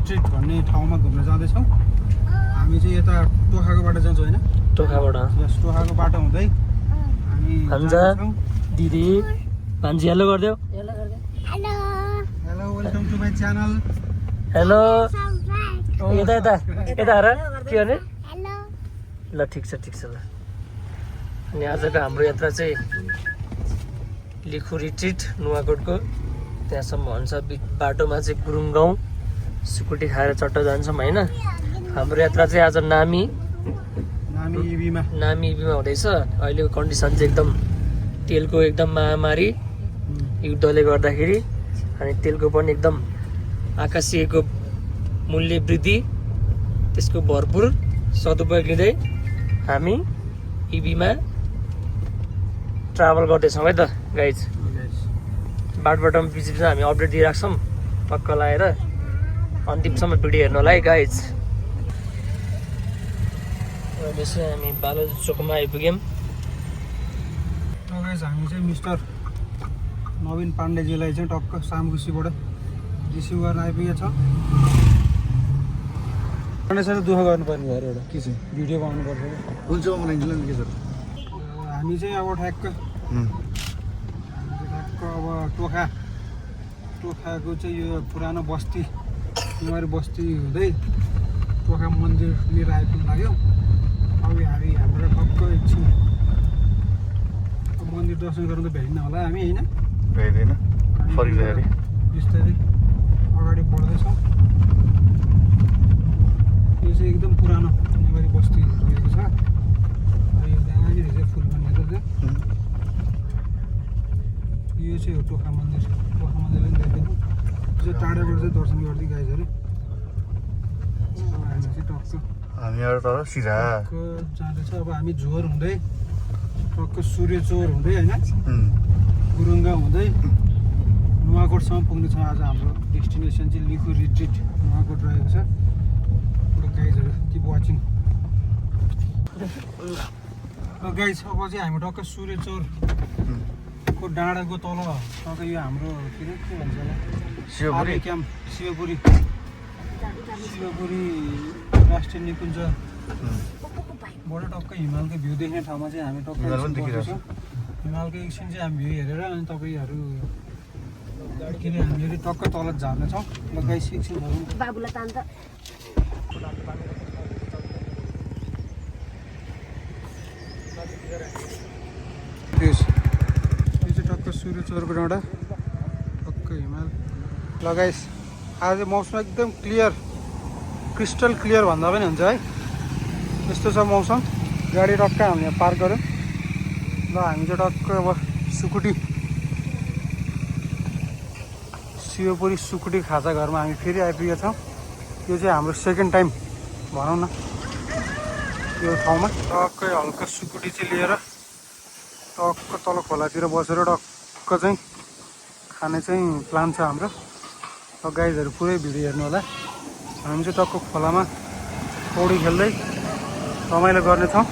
Retreat भन्ने ठाउँमा घुम्न जाँदैछौँ। हामी चाहिँ यता टोखाको बाटो जान्छौँ होइन? टोखाबाट यस टोखाको बाटो हुँदै हामी भान्जा दिदी भान्जी हेलो गरिदेऊ। Hello welcome to my channel. Hello यता यता यता हेर के भने ल ठिक छ ल। अनि आजको हाम्रो यात्रा चाहिँ लिखु रिट्रिट नुवाकोटको त्यहाँसम्म हुन्छ। बाटोमा चाहिँ गुरुङ गाउँ सुकुटी खाएर चट्ट जान्छौँ होइन। हाम्रो यात्रा चाहिँ आज नामी इबीमा हुँदैछ। अहिलेको कन्डिसन चाहिँ एकदम तेलको एकदम महामारी युद्धले गर्दाखेरि अनि तेलको पनि एकदम आकाशिएको मूल्य वृद्धि त्यसको भरपुर सदुपयोग लिँदै हामी इबीमा ट्राभल गर्दैछौँ है त गाइज। बाटोमा बिच बिचमा हामी अपडेट दिइराख्छौँ टक्क लगाएर अन्तिमसम्म भिडियो हेर्नु होला है गाइज। अहिले चाहिँ हामी बालाजी चोकमा आइपुग्यौँ। हामी चाहिँ मिस्टर नवीन पाण्डेजीलाई चाहिँ टक्क सामगुसीबाट रिसिभ गर्न आइपुगेको छ। पाण्डे सर दुःख गर्नुपर्ने भएर एउटा के चाहिँ भिडियो बनाउनु पर्छ हुन्छ मलाई के सर। हामी चाहिँ अब ठ्याक्क अब टोखाको चाहिँ यो पुरानो बस्ती कुमारी बस्ती हुँदै टोखा मन्दिरतिर आइपुग्नु लाग्यो। अब हाम्रो ठक्क एकछिन मन्दिर दर्शन गर्नु त भ्याइन्न होला हामी होइन? भ्याइँदैन बिस्तारै अगाडि बढ्दैछौँ। यो चाहिँ एकदम पुरानो नेवारी बस्ती रहेको छ। यो त्यहाँनिर चाहिँ फुलबनीहरू चाहिँ यो चाहिँ हो टोखा मन्दिरले पनि देखेको यो टाढाबाट चाहिँ दर्शन गर्दै गाइजहरू। हामी चाहिँ टक्क सिधा जाँदैछ। अब हामी झोर हुँदै टक्क सूर्यचोर हुँदै होइन गुरुङ्गा हुँदै नुवाकोटसम्म पुग्नेछौँ। आज हाम्रो डेस्टिनेसन चाहिँ लिखु रिट्रिट नुवाकोट रहेको छ। गाइजहरू किप वाचिङ। गाइज अब चाहिँ हामी टक्क सूर्यचोरको डाँडाको तल टक्क यो हाम्रो के भन्छ होला शिवपुरी क्याम्प शिवपुरी राष्ट्रिय निकुञ्जबाट टक्क हिमालको भ्यू देख्ने ठाउँमा चाहिँ हामी टक्क हिमालको एकछिन चाहिँ हामी भ्यू हेरेर अनि तपाईँहरू हामीहरू टक्क तल झार्नेछौँ। ल गाइस एकछिन बाबुलाई तान्दा यो चाहिँ टक्क सूर्यचोरको डाँडा टक्क हिमाल। ल गाइस आज मौसम एकदम क्लियर क्रिस्टल क्लियर भन्दा पनि हुन्छ है। यस्तो छ मौसम। गाडी टक्क हामीले यहाँ पार्क गऱ्यौँ। ल हामी चाहिँ टक्क अब शिवपुरी सुकुटी खाजा घरमा हामी फेरि आइपुगेका छौँ। यो चाहिँ हाम्रो सेकेन्ड टाइम भनौँ न यो ठाउँमा। टक्कै हल्का सुकुटी चाहिँ लिएर टक्क तल खोलातिर बसेर टक्क चाहिँ खाने चाहिँ प्लान छ हाम्रो। गाइजहरू पुरै भिडियो हेर्नु होला। हामी चाहिँ टक्क खोलामा पौडी खेल्दै रमाइलो गर्नेछौँ।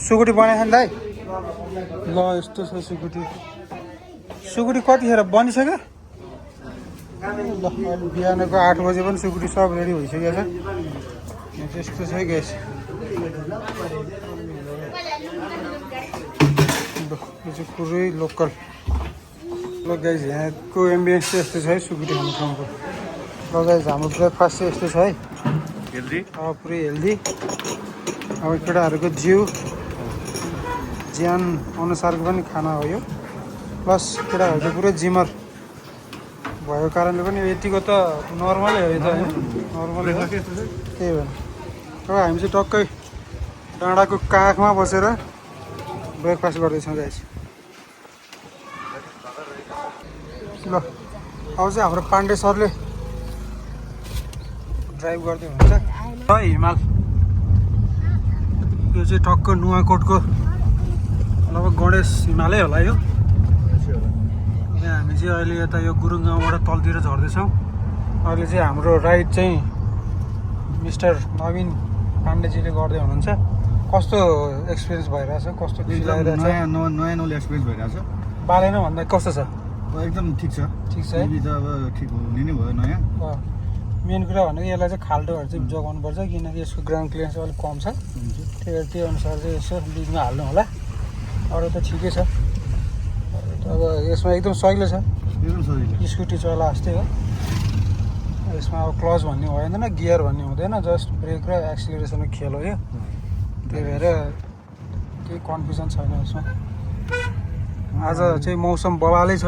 सुकुटी बनाएछ नि दाइ? ल यस्तो छ सुकुटी कतिखेर बनिसक्यो? ल बिहानको 8 बजे पनि सुकुटी सब रेडी भइसकेको छ। त्यस्तो छ ग्यास। यो चाहिँ पुरै लोकल। ल गाइज यहाँको एम्बियन्स चाहिँ यस्तो छ है सुकुटी खाने ठाउँको। ल गाइज हाम्रो ब्रेकफास्ट चाहिँ यस्तो छ है हेल्दी। पुरै हेल्दी। अब केटाहरूको ज्यान अनुसारको पनि खाना हो यो। प्लस केटाहरूको पुरै जिमर भएको कारणले पनि यतिको त नर्मलै हो यो त होइन नर्मलै हो त्यही भएर। अब हामी चाहिँ टक्कै डाँडाको काखमा बसेर ब्रेकफास्ट गर्दैछौँ गाइस। ल अब चाहिँ हाम्रो पाण्डे सरले ड्राइभ गर्दै हुन्छ है हिमाल। यो चाहिँ टक्क नुवाकोटको लगभग गणेश हिमालै होला यो। यहाँ हामी चाहिँ अहिले यता यो गुरुङ गाउँबाट तलतिर झर्दैछौँ। अहिले चाहिँ हाम्रो राइड चाहिँ मिस्टर नवीन पाण्डेजीले गर्दै हुनुहुन्छ। कस्तो एक्सपिरियन्स भइरहेछ? कस्तो खुसी लागिरहेछ? नयाँ एक्सपिरियन्स भइरहेछ। बालेन भन्दा कस्तो छ? एकदम ठिक छ ठिक छ है टिभी त अब ठिक हुने नै भयो नयाँ मेन कुरा भनेको यसलाई चाहिँ खाल्टोहरू चाहिँ जोगाउनु पर्छ किनकि यसको ग्राउन्ड क्लियरेन्स अलिक कम छ त्यही अनुसार चाहिँ यसो बिचमा हाल्नु होला अरू त ठिकै छ अब यसमा एकदम सजिलो छ एकदम सजिलो स्कुटी चला जस्तै हो यसमा अब क्लच भन्ने भएन गियर भन्ने हुँदैन जस्ट ब्रेक र एक्सिलरेसनको खेल हो यो त्यही भएर केही कन्फ्युजन छैन यसमा आज चाहिँ मौसम बवालै छ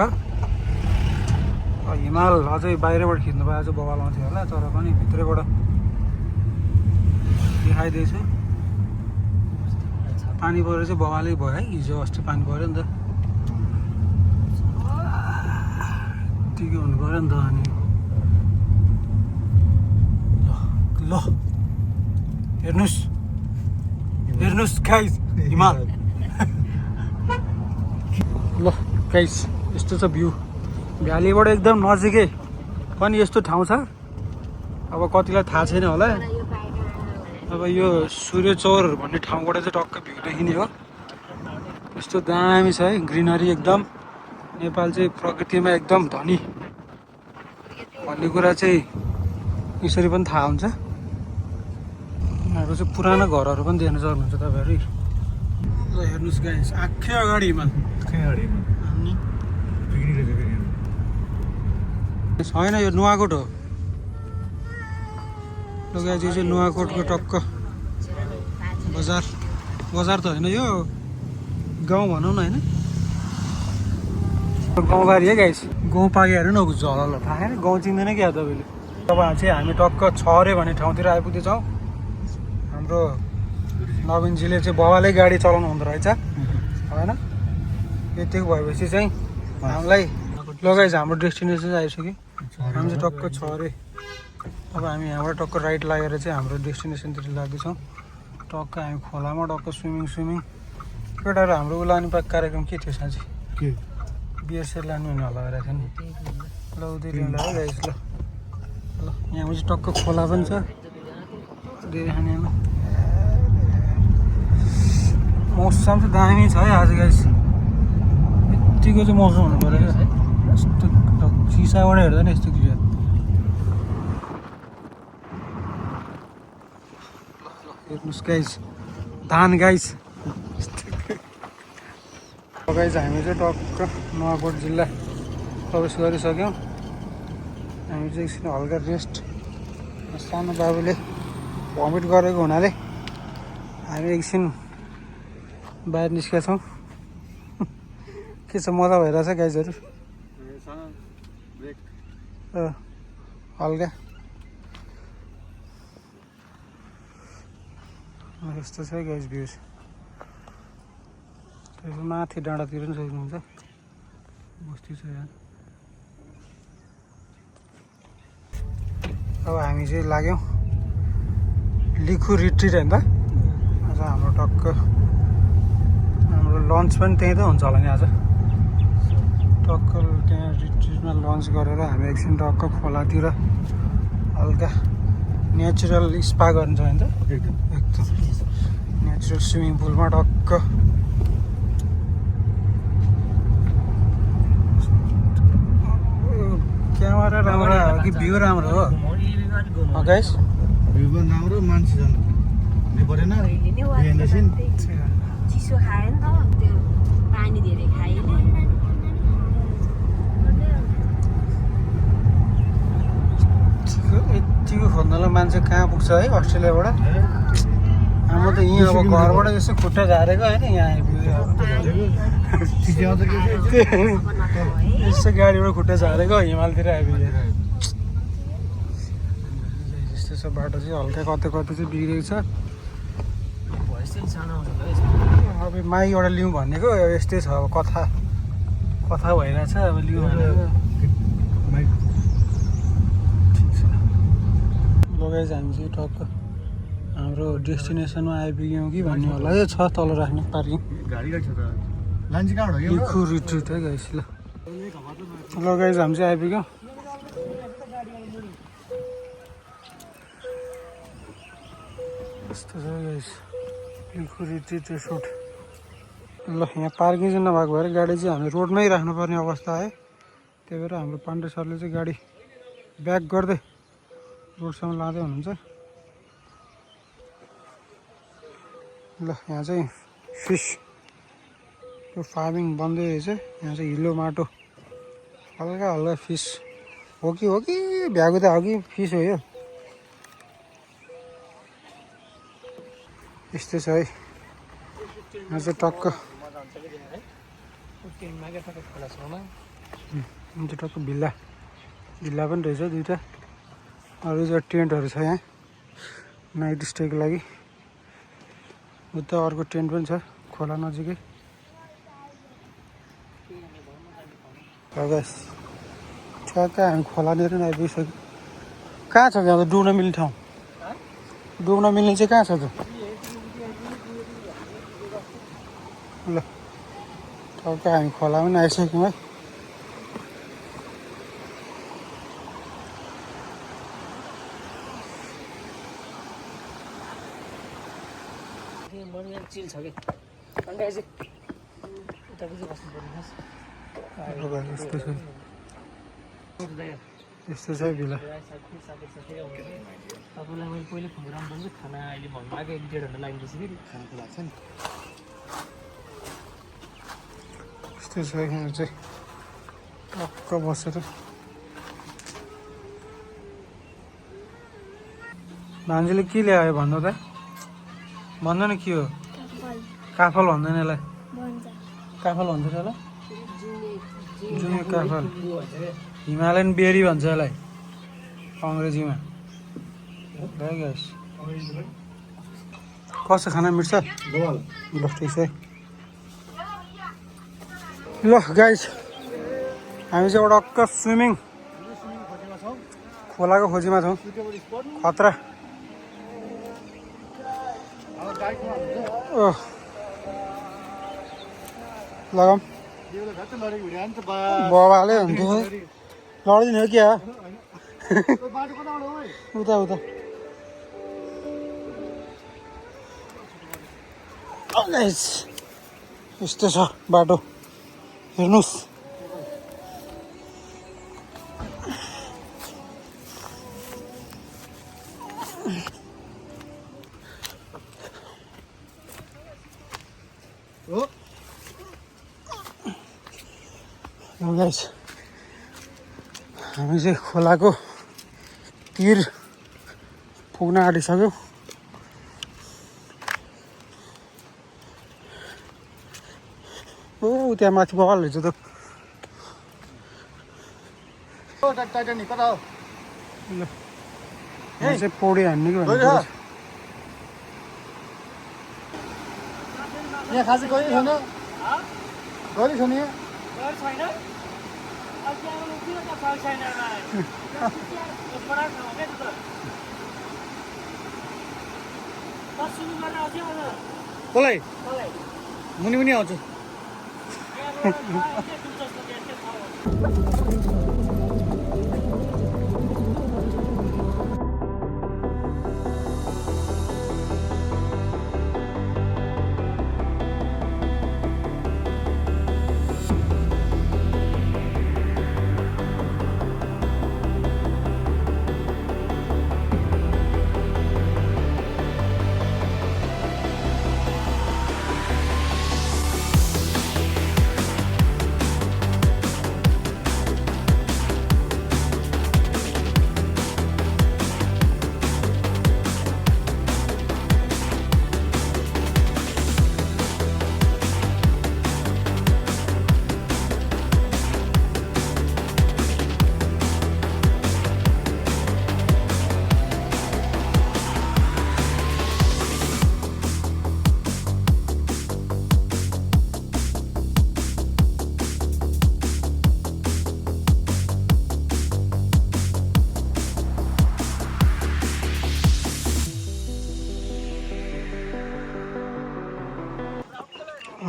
हिमाल अझै बाहिरबाट खिच्नु भए चाहिँ बवाल आउँथ्यो होला तर पनि भित्रैबाट देखाइदिएछु पानी परेर चाहिँ बवालै भयो है हिजो अस्ति पानी पऱ्यो नि त ठिकै हुनु पऱ्यो नि त अनि ल हेर्नुहोस् गाइस हिमाल ल गाइस यस्तो छ भ्यू भ्यालीबाट एकदम नजिकै पनि यस्तो ठाउँ छ अब कतिलाई थाहा छैन होला अब यो सूर्य चौर भन्ने ठाउँबाट चाहिँ टक्क भ्यू देखिने हो यस्तो दामी छ है ग्रिनरी एकदम नेपाल चाहिँ प्रकृतिमा एकदम धनी भन्ने कुरा चाहिँ यसरी पनि थाहा हुन्छ यहाँको चाहिँ पुरानो घरहरू पनि देख्न सक्नुहुन्छ तपाईँहरू ल हेर्नुहोस् गाइस आँखै अगाडि हिमाल होइन यो नुवाकोट हो ल गाइस यो चाहिँ नुवाकोटको टक्क बजार त होइन यो गाउँ भनौँ न होइन गाउँबारी है गाइस गाउँ पाकेहरू न झलल थाहा छैन गाउँ चिन्दैन क्या तपाईँले अब चाहिँ हामी टक्क छरे भन्ने ठाउँतिर आइपुग्दैछौँ हाम्रो नवीनजीले चाहिँ बाबाले गाडी चलाउनु हुँदो रहेछ होइन यतिको भएपछि चाहिँ हामीलाई लगाइछ हाम्रो डेस्टिनेसन आइसक्यो हामी चाहिँ टक्क छरे अब हामी यहाँबाट टक्क राइट लागेर चाहिँ हाम्रो डेस्टिनेसनतिर लाग्दैछौँ टक्क हामी खोलामा टक्क स्विमिङ केटाहरू हाम्रो उलानी कार्यक्रम के थियो साँच्ची के बिएसएल लानु हुने होला रहेछ नि ल उतै ल्याउँला है गाइस ल यहाँ चाहिँ टक्क खोला पनि छ धेरै खानेमा मौसम चाहिँ दामी छ है आज गाइस यतिको चाहिँ मौसम हुनु पऱ्यो क्या यस्तो सिसाबाट हेर्दा नि यस्तो क्लियर हेर्नुहोस् गाइस धान गाइस गाइस हामी चाहिँ टक्क नुवाकोट जिल्ला प्रवेश गरिसक्यौँ हामी चाहिँ एकछिन हल्का रेस्ट सानो बाबुले भमिट गरेको हुनाले हामी एकछिन बाहिर निस्केका छौँ के छ मजा भइरहेछ गाइजहरू हल्का यस्तो छ गाइज भ्युज त्यसको माथि डाँडातिर पनि सक्नुहुन्छ बस्ती छ यहाँ अब हामी चाहिँ लाग्यौँ लिखु रिट्रिट होइन त आज हाम्रो टक्क हाम्रो लन्च पनि त्यहीँ त हुन्छ होला नि आज टक्क त्यहाँ रिट्रिटमा लन्च गरेर हामी एकछिन टक्क खोलातिर हल्का नेचुरल स्पा गर्नु छ होइन त एकदम नेचुरल स्विमिङ पुलमा टक्क क्यामेरा राम्रो हो कि भ्यू राम्रो हो गाइस भ्यू पनि राम्रो मान्छे जानु परेन चिसो खायो नि त त्यो पानी धेरै खायो यतिको खोज्नलाई मान्छे कहाँ पुग्छ है अस्ट्रेलियाबाट हाम्रो त यहीँ अब घरबाट यसो खुट्टा झारेको होइन यहाँ आइपुग्यो यसो गाडीबाट खुट्टा झारेको हिमालतिर आइपुग्यो यस्तो छ बाटो चाहिँ हल्का कतै चाहिँ बिग्रेको छ अब माइबाट लिउँ भनेको यस्तै छ अब कथा भइरहेछ अब लिउँ भनेको लगाइज हामी चाहिँ टक्क हाम्रो डेस्टिनेसनमा आइपुग्यौँ कि भन्ने होला यो छ तल राख्ने पार्किङ लिखु रिट्रिट है गाइस ल गाइज हामी चाहिँ आइपुग्यौँ यस्तो छ गाइस लिखु रिट्रिट रिसोर्ट ल यहाँ पार्किङ चाहिँ नभएको भएर गाडी चाहिँ हामी रोडमै राख्नुपर्ने अवस्था आयो त्यही भएर हाम्रो पाण्डे सरले चाहिँ गाडी ब्याक गर्दै रोडसम्म लाँदै हुनुहुन्छ। ल यहाँ चाहिँ फिस यो फार्मिङ बन्दै रहेछ। यहाँ चाहिँ हिलो माटो हल्का हल्का फिस हो कि भ्यागु त हो कि फिस हो यो। यस्तै छ है। यहाँ चाहिँ टक्क टक्क भिल्ला पनि रहेछ दुईवटा। अरू चाहिँ टेन्टहरू छ यहाँ नाइट स्टेको लागि। उता अर्को टेन्ट पनि छ खोला नजिकै। ठ्याक्क हामी खोलानिर नै आइपुगिसक्यो। कहाँ छ यहाँ त डुब्न मिल्ने ठाउँ? डुब्न मिल्ने चाहिँ कहाँ छ त? ल टक्क हामी खोला पनि आइसक्यौँ है। चिल छ कि यस्तो छ भिला। तपाईँलाई मैले पहिले फोन गर्नु खाना अहिले भन्नु लाग्यो 1-1.5 घन्टा लाग्दैछ फेरि खानाको लाग्छ नि। यस्तो छ यहाँ चाहिँ टक्क बसेर भान्जीले के ल्यायो भन्नु त? भन्नु नि के हो? काफल भन्दैन यसलाई? काफल भन्छ यसलाई? जुने काफल हिमालयन बेरी भन्छ यसलाई अङ्ग्रेजीमा। कस्तो खाना मिल्छ? ल ठिक छ। ल गाइस हामी चाहिँ एउटा टक्क स्विमिङ खोलाको खोजीमा छौँ। खतरा लगाम बाबाले हुन्थ्यो लडिदिने हो क्या? उता उता यस्तो छ बाटो हेर्नुहोस्। गाइस हामी चाहिँ खोलाको तिर पुग्न आँटिसक्यौँ। ओ त्यहाँ माथि बगाल रहेछ त। यहाँ चाहिँ पौडी हान्ने कि भन्नु यहाँ खासै गरी छैन गरी छैन यहाँ कसलाई मुनि मुनि आउँछु।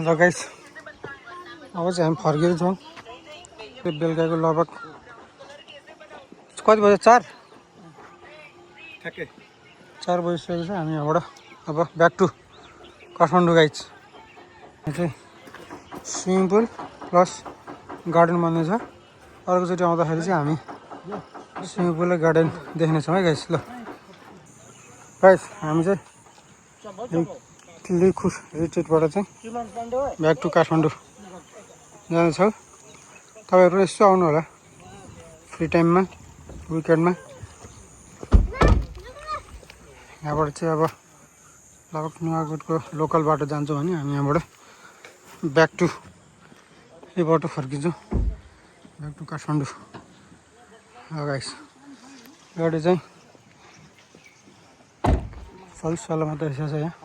ल गाइस अब चाहिँ हामी फर्किँदैछौँ। बेलुकाको लगभग कति बजे? 4 ठ्याक्कै 4 बजिसकेको छ। हामी यहाँबाट अब ब्याक टु काठमाडौँ गाइस। यहाँ चाहिँ स्विमिङ पुल प्लस गार्डन बन्दैछ। अर्कोचोटि आउँदाखेरि चाहिँ हामी स्विमिङ पुल र गार्डन देख्नेछौँ है गाइस। ल गाइस हामी चाहिँ लिखु रिट्रिटबाट चाहिँ ब्याक टु काठमाडौँ जाँदैछौँ। तपाईँहरू यसो आउनु होला फ्री टाइममा विकेन्डमा। यहाँबाट चाहिँ अब लगभग नुवाकोटको लोकल बाटो जान्छौँ भने हामी यहाँबाट ब्याक टु यो बाटो फर्किन्छौँ ब्याक टु काठमाडौँ। गाइस गाडी चाहिँ सल्लाह मात्रै रहेछ यहाँ।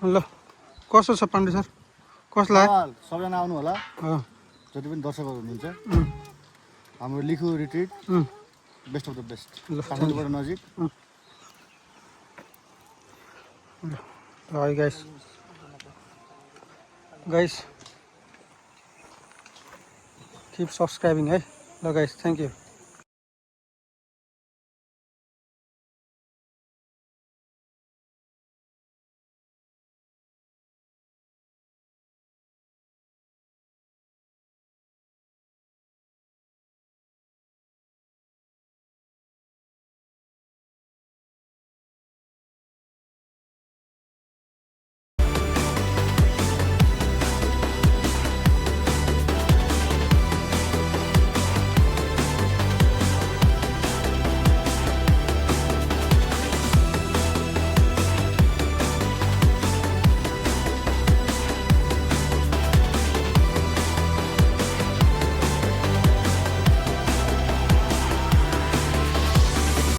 ल कस्तो छ पाण्डे सर, कसलाई सबैजना आउनु होला जति पनि दर्शकहरू हुनुहुन्छ। हाम्रो लिखु retreat best of the best, काठमाडौँबाट नजिक। है गाइस किप सब्सक्राइबिङ है। ल गाइस थ्याङ्क यू।